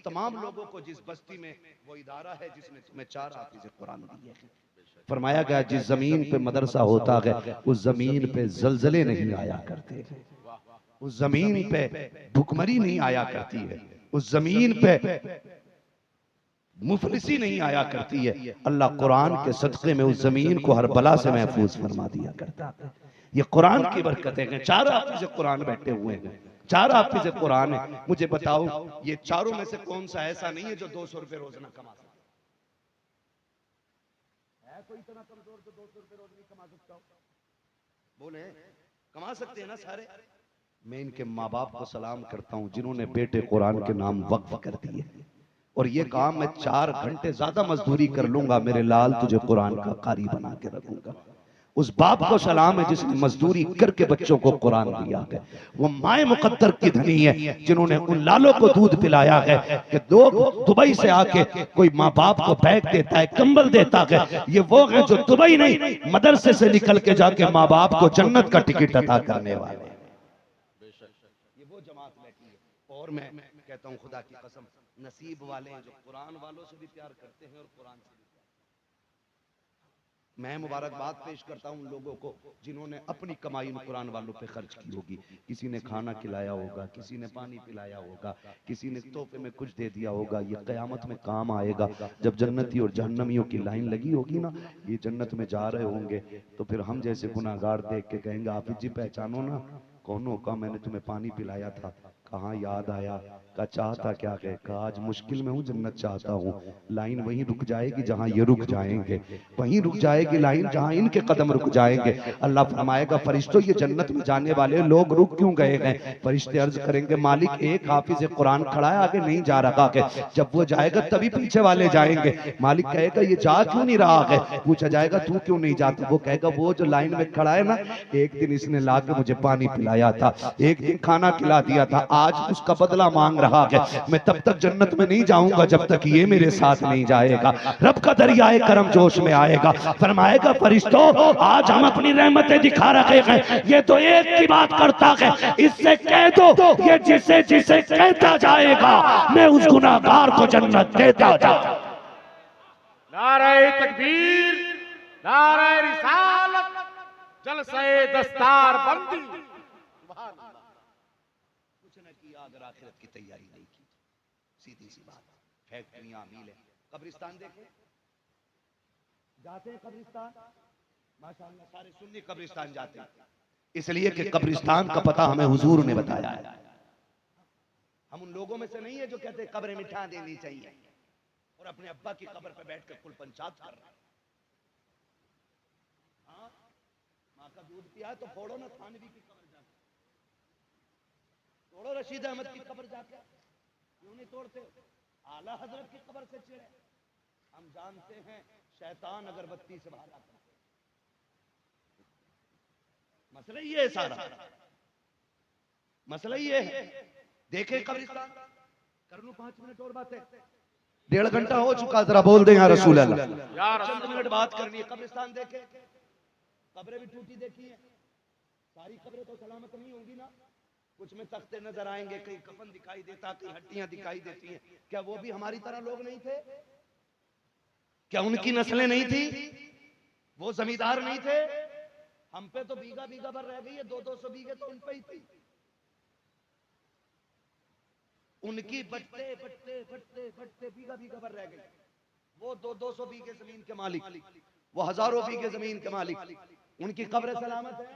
तमाम लोगों को जिस बस्ती में वो इदारा है जिसने तुम्हें 4 हाफिज कुरान दिए हैं, फरमाया गया जिस जमीन पे मदरसा होता है उस जमीन पे जलजले नहीं आया करते, उस जमीन पे भुखमरी नहीं आया करती है, उस जमीन पे मुफलिसी नहीं आया करती है। अल्लाह कुरान के सदक़े में उस जमीन को हर बला से महफूज फरमा दिया करता है। ये कुरान की बरकतें हैं। 4 हाफिज कुरान बैठे हुए हैं, 4 हाफिज कुरान है। मुझे बताओ ये चारों में से कौन सा ऐसा नहीं है जो 200 रुपए रोज ना कमा सकता है? कोई इतना कमजोर जो 200 रुपए रोज नहीं कमा सकता हो? बोले कमा सकते हैं ना सारे। मैं इनके माँ बाप को सलाम करता हूँ जिन्होंने बेटे कुरान के नाम वक्फ कर दिए, और ये काम मैं 4 घंटे ज्यादा मजदूरी कर लूंगा, मेरे लाल तुझे कुरान का कारी बना के रखूंगा। उस बाप को सलाम है जिसने मजदूरी करके बच्चों को कुरान दिया है। वो माए मुकद्दर की धनी है जिन्होंने उन लालों को दूध पिलाया है कि लोग दुबई से आके कोई माँ बाप को बैग देता है, कंबल देता है। ये वो है जो दुबई नहीं मदरसे से निकल के जाके माँ बाप को जन्नत का टिकट अता करने वाले। ये वो जमात बैठी है। और मैं कहता हूँ खुदा की कसम नसीब वाले हैं जो कुरान वालों से भी प्यार करते हैं और कुरान से भी प्यार। मैं मुबारकबाद पेश करता हूँ उन लोगों को जिन्होंने अपनी कमाई कुरान वालों पे खर्च की होगी। किसी ने खाना खिलाया होगा, किसी ने पानी पिलाया होगा, किसी ने तोहफे में कुछ दे दिया होगा। ये कयामत में काम आएगा जब जन्नती और जहन्नमियों की लाइन लगी होगी ना, ये जन्नत में जा रहे होंगे तो फिर हम जैसे गुनाहगार देख के कहेंगे हाफिज जी पहचानो ना कौन होगा, मैंने तुम्हें पानी पिलाया था, कहाँ याद आया, का चाहता क्या है, कहा आज मुश्किल में हूँ जन्नत चाहता हूँ। लाइन वहीं रुक जाएगी जहां ये रुक जाएंगे, वहीं रुक जाएगी लाइन जहां इनके कदम रुक जाएंगे। अल्लाह फरमाएगा फरिश्तों ये जन्नत में जाने वाले लोग रुक क्यों गए हैं? फरिश्ते अर्ज करेंगे मालिक एक हाफिज कुरान खड़ा है आगे नहीं जा रहा है, जब वो जाएगा तभी पीछे वाले जाएंगे। मालिक कहेगा ये जा क्यों नहीं रहा है? पूछा जाएगा तू क्यों नहीं जाता? वो कहेगा वो जो लाइन में खड़ा है ना एक दिन इसने ला के मुझे पानी पिलाया था, एक दिन खाना खिला दिया था, आज उसका बदला मांग रहा है। मैं तब तक जन्नत में नहीं जाऊंगा जब तक ये मेरे साथ नहीं जाएगा। रब का दरियाए करम जोश में आएगा, फरमाएगा फरिश्तों आज हम अपनी रहमतें दिखा रहे हैं, ये तो एक की बात करता है, इससे कह दो ये जिसे जिसे कहता जाएगा मैं उस गुनाहगार को जन्नत देता जाऊंगा। नारे तकबीर, नारे रिसालत, जलसे दस्तार बंदी। कुछ न किया अगर आखिरत की तैयारी नहीं की, सीधी सी बात। फैक्ट्रियां मिले, कब्रिस्तान देखे जाते हैं, कब्रिस्तान माशाअल्लाह सारे सुन्नी कब्रिस्तान जाते हैं, इसलिए कि कब्रिस्तान का पता हमें हुजूर ने बताया है। हम उन लोगों में से नहीं है जो कहते हैं कब्रें मिठा देनी चाहिए और अपने अब्बा की कब्र पे बैठकर कुल पंचायत कर रहे हैं। हाँ माँ का दूध पिया है तो फोड़ो ना थानवी की कब्र जाके, तोड़ो रशीद अहमद की कब्र जाके, क्यों नहीं तोड़ते? आला हजरत की कब्र से चिड़े। हम जानते हैं शैतान अगरबत्ती से बाहर आता है। मसला ये है, सारा मसला ये है। देखे कब्रिस्तान, कर लूं 5 मिनट और बातें, 1.5 घंटा हो चुका, जरा बोल दें या रसूल अल्लाह, चंद मिनट बात करनी है। कब्रिस्तान देखे, कब्रें भी टूटी देखी है, सारी कब्रें तो सलामत नहीं होंगी ना, कुछ में तख्ते नजर आएंगे, कहीं कफन दिखाई देता, कहीं हड्डियां दिखाई देती हैं। क्या वो भी हमारी तरह लोग नहीं थे? क्या उनकी नस्लें नहीं थी? वो जमींदार नहीं थे? हम पे तो बीघा बीघा भर रह गई है, 200-200 बीघे तो उन पे ही थी। उनकी बटते बटते बटते बटते बीघा बीघा भर रह गई। वो 200-200 बीघे जमीन के मालिक, वो हजारों बीघे जमीन के मालिक, उनकी कब्र सलामत है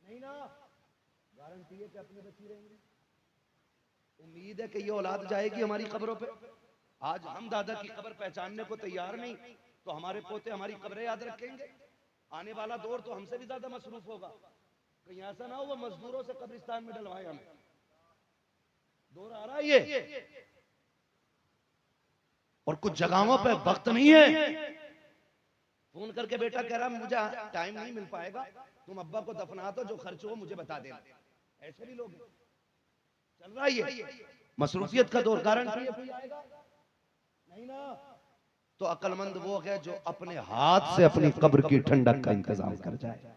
नहीं ना? गारंटी है कि अपने बची रहेंगे। उम्मीद है कि ये औलाद जाएगी हमारी कब्रों पे। आज हम दादा की कब्र पहचानने को तैयार नहीं तो हमारे पोते हमारी कब्रें याद रखेंगे। आने वाला दौर तो हमसे भी ज्यादा मसरूफ होगा। कहीं ऐसा ना हो वो मजदूरों से कब्रिस्तान में डलवाए हमें। दौर आ रहा है ये, और कुछ जगहों पे वक्त नहीं है। फोन करके बेटा कह रहा मुझे टाइम नहीं मिल पाएगा, तुम अब्बा को दफना दो, जो खर्च हो मुझे बता देना। ऐसे भी लोग चल रहा है ये मसरूफियत का दौर। गारंटी है कोई आएगा नहीं ना? तो अक्लमंद वो है जो अपने हाथ से अपनी कब्र की ठंडक का इंतजाम कर जाए,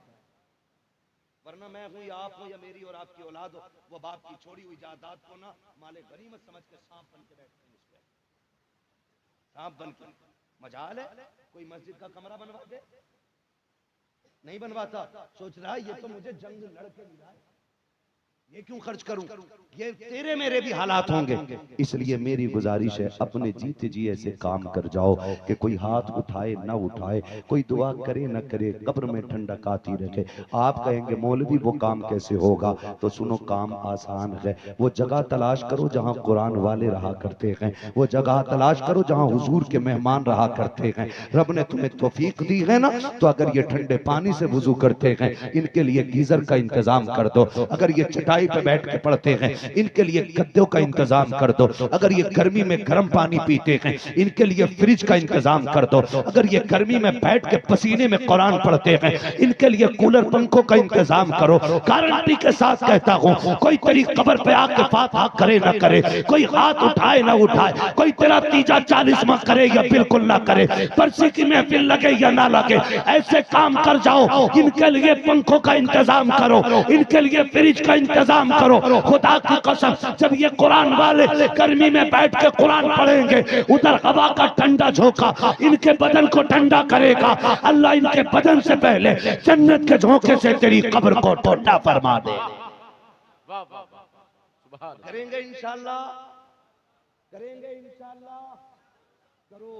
वरना मैं हूं या आप हो या मेरी और आपकी औलाद हो, वो बाप की छोड़ी हुई जायदाद को ना माले गनीमत समझ के सांप बन के बैठते हैं, उस पे सांप बन के। मजाल है कोई मस्जिद का कमरा बनवा दे, नहीं बनवाता। सोच रहा है ये तो मुझे जंग लड़के मिला है, ये क्यों खर्च करूं, ये तेरे मेरे भी हालात होंगे। इसलिए मेरी गुजारिश है अपने जीते जी ऐसे काम कर जाओ कि कोई हाथ उठाए ना उठाए, कोई दुआ करे ना करे, कब्र में ठंडक आती रहे। आप कहेंगे मौलवी वो काम कैसे होगा, तो सुनो काम आसान है। वो जगह तलाश करो जहां कुरान वाले रहा करते हैं, वो जगह तलाश करो जहां हुजूर के मेहमान रहा करते हैं। रब ने तुम्हें तौफीक दी है ना, तो अगर ये ठंडे पानी से वुजू करते हैं, इनके लिए गीजर का इंतजाम कर दो। अगर ये चटाई पे बैठ के पढ़ते हैं, इनके लिए गद्दों का इंतजाम कर दो। अगर ये गर्मी में गर्म पानी पीते हैं, इनके लिए फ्रिज का इंतजाम कर दो। अगर ये गर्मी में बैठ के पसीने में कुरान पढ़ते हैं, इनके लिए कूलर पंखों का इंतजाम करो। गारंटी के साथ कहता हूं, कोई तेरी कब्र पे आके फातिहा करे ना करे, कोई हाथ उठाए ना उठाए, कोई तेरा तीजा 40वां करे या बिल्कुल ना करे, परसी की महफिल लगे या ना लगे, ऐसे काम कर जाओ। इनके लिए पंखों का इंतजाम करो, इनके लिए फ्रिज का इंतजाम करो। खुदा की कसम, जब ये कुरान वाले गर्मी में बैठ के कुरान पढ़ेंगे, उधर हवा का ठंडा झोंका इनके बदन को ठंडा करेगा। अल्लाह इनके बदन से पहले जन्नत के झोंके से तेरी कब्र को ठंडा फरमा दे। करेंगे इंशाल्लाह, करेंगे इंशाल्लाह। करो,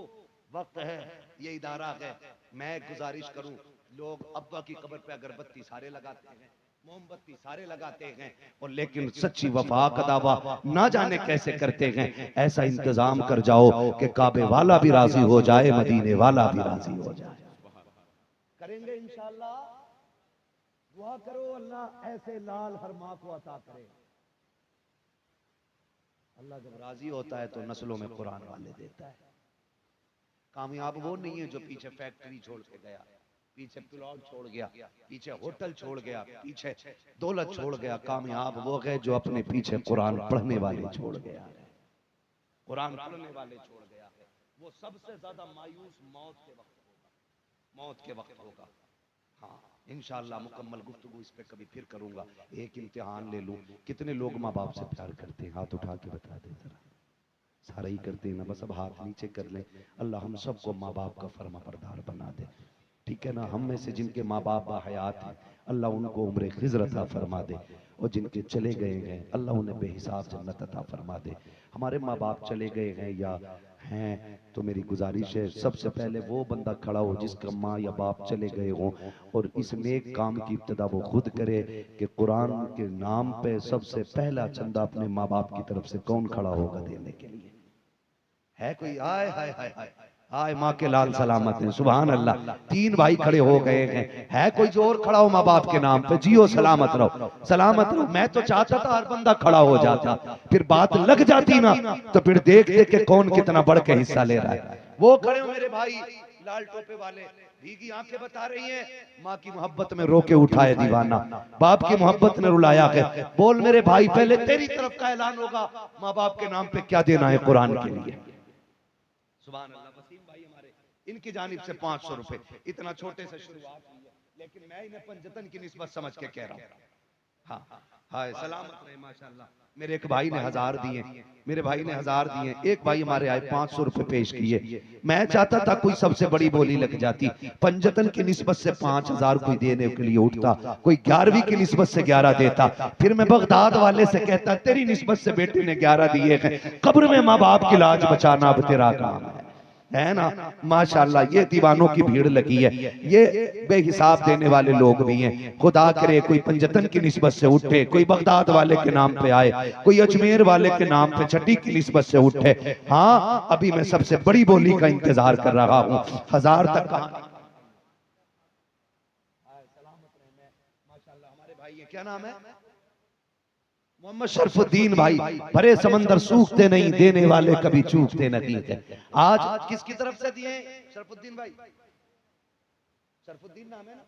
वक्त है, ये इदारा है। मैं गुजारिश करूं, लोग अब्बा की कब्र पे अगरबत्ती सारे लगाते हैं, मोमबत्ती सारे लगाते हैं, और लेकिन सच्ची वफा का दावा ना जाने कैसे करते हैं। ऐसा इंतजाम कर जाओ कि काबे वाला भी राजी हो जाए, मदीने वाला भी राजी हो जाए। करेंगे इंशाल्लाह। दुआ करो अल्लाह ऐसे लाल हर माँ को अता करे। अल्लाह जब राजी होता है तो नस्लों में कुरान वाले देता है। कामयाब वो नहीं है जो पीछे फैक्ट्री छोड़ के गया, पीछे प्लॉट छोड़ गया, पीछे होटल छोड़ गया, पीछे दौलत छोड़ गया। कामयाब वो है जो अपने पीछे कुरान पढ़ने वाले छोड़ गया है, कुरान पढ़ने वाले छोड़ गया है। वो सबसे ज्यादा मायूस मौत के वक्त होगा, मौत के वक्त होगा। हाँ इंशाअल्लाह मुकम्मल गुफ्तगू इस पे कभी फिर करूंगा। एक इम्तिहान ले लूं, कितने लोग माँ बाप से प्यार करते हैं, हाथ उठा के बता दे जरा। सारा ही करते हैं ना, बस अब हाथ नीचे कर लें। अल्लाह हम सबको माँ बाप का फर्मा बरदार बना दे, ठीक है ना। हम में से जिनके माँ बाप हयात हैं, अल्लाह उनको उम्र खिज़्र अता फरमा दे, और जिनके चले गए हैं अल्लाह उन्हें बेहिसाब जन्नत अता फरमा दे। हमारे माँ बाप चले गए हैं या हैं तो मेरी गुजारिश है सबसे पहले वो बंदा खड़ा हो जिसका माँ या बाप चले गए हों, और इस नेक काम की इब्तिदा वो खुद करे कि कुरान के नाम पे सबसे पहला चंदा अपने माँ बाप की तरफ से कौन खड़ा होगा देने के लिए। है कोई? आय हाय हाय हाय हाय, माँ के लाल सलामत हैं, सुभान अल्लाह। 3 भाई खड़े हो गए हैं, है कोई जो और खड़ा हो माँ बाप के नाम पे? जियो सलामत रहो, सलामत रहो। मैं तो चाहता था हर बंदा खड़ा हो जाता, फिर बात लग जाती ना, तो फिर देख देख के कौन कितना बढ़ के हिस्सा ले रहा है। वो खड़े हो मेरे भाई लाल टोपे वाले, भीगी आंखें बता रही हैं, माँ की मोहब्बत में रोके उठाए दीवाना, बाप की मोहब्बत में रुलाया है। बोल मेरे भाई पहले तेरी तरफ का ऐलान होगा, माँ बाप के नाम पे क्या देना है कुरान के लिए। सुभान अल्लाह। वसीम भाई हमारे, इनकी जानिब से 500 रुपए, इतना छोटे से शुरुआत हुई है, लेकिन मैं इन्हें पंजतन की निस्बत समझ के कह रहा हूँ। हाँ हाय सलामत रहे माशाल्लाह। मेरे एक भाई ने 1000 दिए, मेरे भाई ने 1000 दिए, एक भाई हमारे आए 500 रुपए पेश किए। मैं चाहता था कोई सबसे बड़ी बोली लग जाती, पंजतन की निस्बत से 5000 कोई देने के लिए उठता, कोई 11वीं की निस्बत से 11 देता, फिर मैं बगदाद वाले से कहता तेरी निस्बत से बेटे ने 11 दिए हैं, कब्र में माँ बाप की लाज बचाना अब तेरा काम है ना। माशाल्लाह ये दीवानों की भीड़ लगी है, ये बेहिसाब देने वाले लोग भी हैं। खुदा करे कोई पंजतन की निस्बत से उठे, कोई बगदाद वाले के नाम पे आए, कोई अजमेर वाले के नाम पे छठी की निस्बत से उठे। हाँ अभी मैं सबसे बड़ी बोली का इंतजार कर रहा हूँ, 1000 तक का। माशाल्लाह हमारे भाई ये क्या नाम है? मोहम्मद शरफुद्दीन भाई। भरे समंदर सूखते नहीं, देने वाले कभी चूकते नहीं है। आज किसकी तरफ से दिए? शरफुद्दीन भाई, शरफुद्दीन नाम है ना।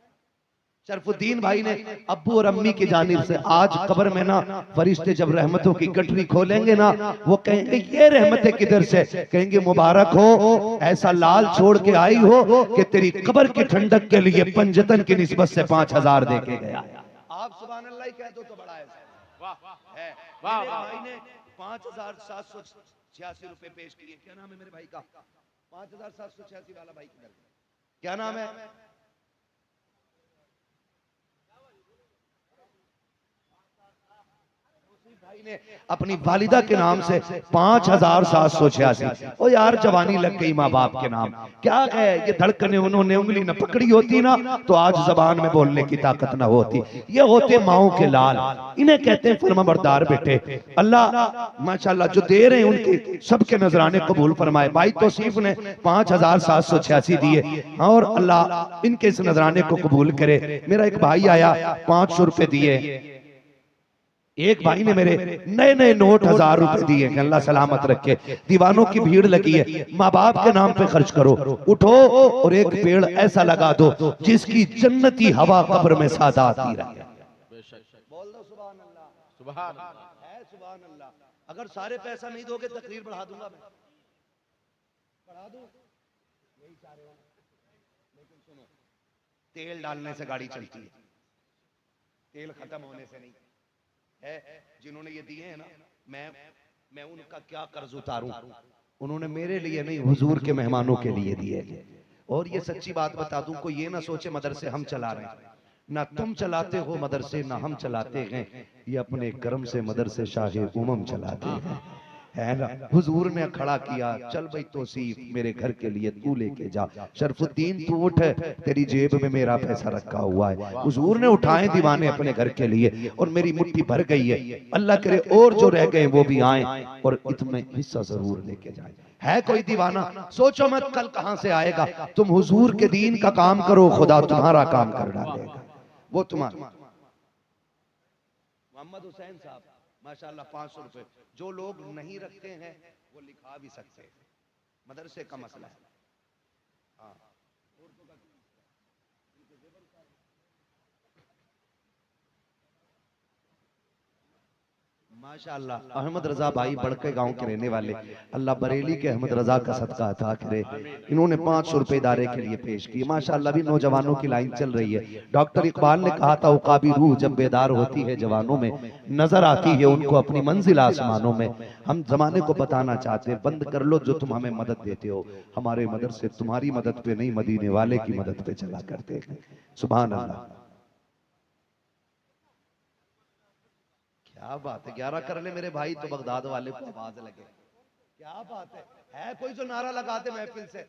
शरफुद्दीन भाई ने अब्बू और अम्मी की जानिब से आज कब्र में ना फरिश्ते जब रहमतों की गठरी खोलेंगे ना, वो कहेंगे ये रहमतें किधर से? कहेंगे मुबारक हो, ऐसा लाल छोड़ के आई हो कि तेरी कब्र की ठंडक के लिए पंजतन की निस्बत से 5000 दे के गया। आप सुभान अल्लाह ही कह दो तो बड़ा है वाह है। वाह, मेरे वाह। भाई ने 5,786 रुपए पेश किए। क्या नाम है मेरे भाई का? 5,786 वाला भाई किधर गया? क्या नाम है? भाई ने अपनी वालिदा के नाम से 5,786। ओ यार जवानी लग गई माँ बाप के नाम। क्या है ये धड़कने उन्होंने उंगली न पकड़ी होती ना तो आज जबान में बोलने की ताकत ना होती। ये होते माओ के लाल, इन्हें कहते हैं फरमाबरदार बेटे। अल्लाह माशाल्लाह जो दे रहे हैं उनके सबके नजराने कबूल फरमाए। भाई तौसीफ ने 5,786 दिए और अल्लाह इनके इस नजराने को कबूल करे। मेरा एक भाई आया 500 रुपए दिए। एक भाई ने मेरे नए नए नोट 1,000 रुपए दिए कि अल्लाह सलामत रखे। दीवानों की भीड़ लगी है, माँ बाप के नाम पे खर्च करो। उठो और एक पेड़ ऐसा लगा दो जिसकी जन्नती हवा कब्र में सादा आती रहे। बोल दो सुभान अल्लाह। सुभान है सुभान अल्लाह। अगर सारे पैसा नहीं दोगे तकरीर बढ़ा दूंगा मैं, बढ़ा दूं। यही चाह रहे हो, लेकिन सुनो, तेल डालने से गाड़ी चलती है, तेल खत्म होने से नहीं है। जिन्होंने ये दिए हैं ना, मैं उनका क्या कर्ज उतारूं। उन्होंने मेरे लिए नहीं हुजूर के मेहमानों के लिए दिए। और ये सच्ची बात बता दूं, कोई ये ना सोचे मदरसे हम चला रहे हैं, ना तुम चलाते हो मदरसे ना हम चलाते हैं। ये अपने कर्म से मदरसे शाहे उमम चलाते हैं, है ना। हुजूर ने खड़ा किया, चल भाई तौसीफ मेरे घर के लिए तू लेके जा। शरफुद्दीन तू उठ, तेरी जेब में मेरा पैसा रखा हुआ है। हुजूर ने उठाए दीवाने अपने घर के लिए और मेरी मुट्ठी भर गई है। अल्लाह करे और जो रह गए वो भी आए और इतना हिस्सा जरूर लेके जाए। है कोई दीवाना, सोचो मत कल कहां से आएगा। तुम हुजूर के दीन का काम करो, खुदा तुम्हारा काम कर डालेगा। वो तुम्हारा मोहम्मद हुसैन साहब माशाल्लाह 500 रुपए। जो लोग नहीं रखते हैं वो लिखा भी सकते हैं, मदरसे का मसला है। हाँ माशाअल्लाह। अहमद रजा भाई बड़के गांव के रहने वाले, अल्लाह बरेली के अहमद रजा का सदका अता करे। इन्होंने 500 रुपए इदारे के लिए पेश किए। माशाअल्लाह भी नौजवानों की लाइन चल रही है। डॉक्टर इकबाल ने कहा था उकाबी रूह जब बेदार होती है जवानों में, नजर आती है उनको अपनी मंजिल आसमानों में। हम जमाने को बताना चाहते हैं, बंद कर लो जो तुम हमें मदद देते हो। हमारे मदरसे तुम्हारी मदद पे नहीं, मदीने वाले की मदद पे चला करते हैं। सुभान अल्लाह। क्या बात है, 11 कर ले मेरे भाई तो बगदाद वाले को आवाज लगे। क्या बात है कोई जो नारा लगाते महफिल से?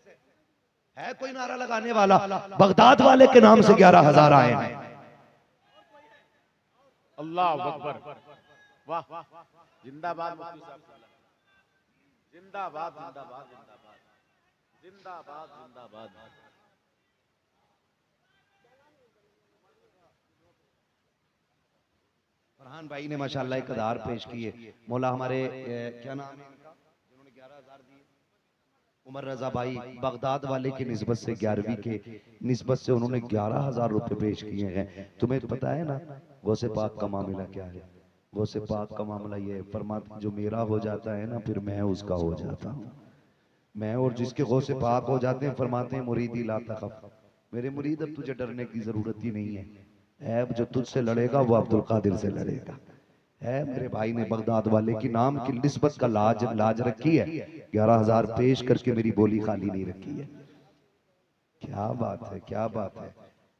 है कोई नारा लगाने वाला? बगदाद वाले के नाम से 11,000 आए हैं। अल्लाह अकबर। वाह जिंदाबाद मुफ्ती साहब, जिंदाबाद जिंदाबाद जिंदाबाद जिंदाबाद जिंदाबाद। फरहान भाई ने माशाल्लाह एक आधार पेश किए। मौला हमारे क्या नाम है इनका जिन्होंने 11,000 दिए? उमर रजा भाई बगदाद वाले की निस्बत से 11वीं के निस्बत से उन्होंने 11,000 रुपए पेश किए हैं। तुम्हें तो पता है ना गौसे पाक का मामला क्या है? गौसे पाक का मामला ये फरमाते जो मेरा हो जाता है ना फिर मैं उसका हो जाता हूँ। मैं और जिसके गौसे पाक हो जाते हैं फरमाते हैं मुरीदी ला तखफ, मेरे मुरीद अब तुझे डरने की जरूरत ही नहीं है। ऐब जो तुझसे लड़ेगा वो अब्दुल कादिर से लड़ेगा। है मेरे भाई ने बगदाद वाले की नाम की निस्बत का लाज रखी है। 11,000 पेश करके मेरी बोली खाली नहीं रखी है। क्या बात है, क्या बात है।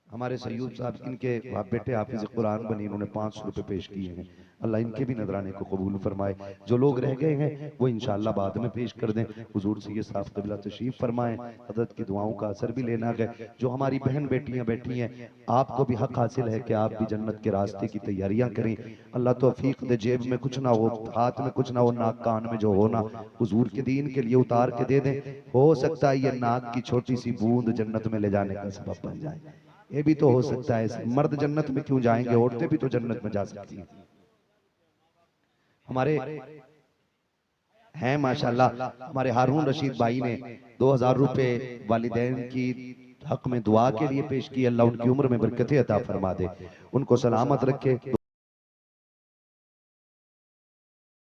हमारे सैयद साहब इनके बेटे हाफिज कुरान बनी, इन्होंने 500 रुपए पेश किए हैं। अल्लाह इनके भी नजराने को कबूल फरमाए। जो लोग रह गए हैं वो इंशाअल्लाह बाद में पेश कर दें। हुजूर से ये साहब क़िबला तशरीफ फरमाएं, हज़रत की दुआओं का असर भी लेना है। जो हमारी बहन बेटियां बैठी हैं आपको भी हक हासिल है कि आप भी जन्नत के रास्ते की तैयारियां करें। अल्लाह तौफीक दे, जेब में कुछ ना हो, हाथ में कुछ ना हो, नाक कान में जो होना हुजूर के दीन के लिए उतार के दे दें। हो सकता है ये नाक की छोटी सी बूंद जन्नत में ले जाने का सबब बन जाए। ये भी तो हो सकता है। मर्द जन्नत में क्यों जाएंगे, औरतें भी तो जन्नत में जा सकती हैं। हमारे हैं माशाल्लाह हमारे हारून रशीद भाई ने 2,000 रुपए वालिदैन की हक में दुआ के लिए पेश किए। अल्लाह उनकी उम्र में बरकतें अता फरमा दे, उनको सलामत रखे।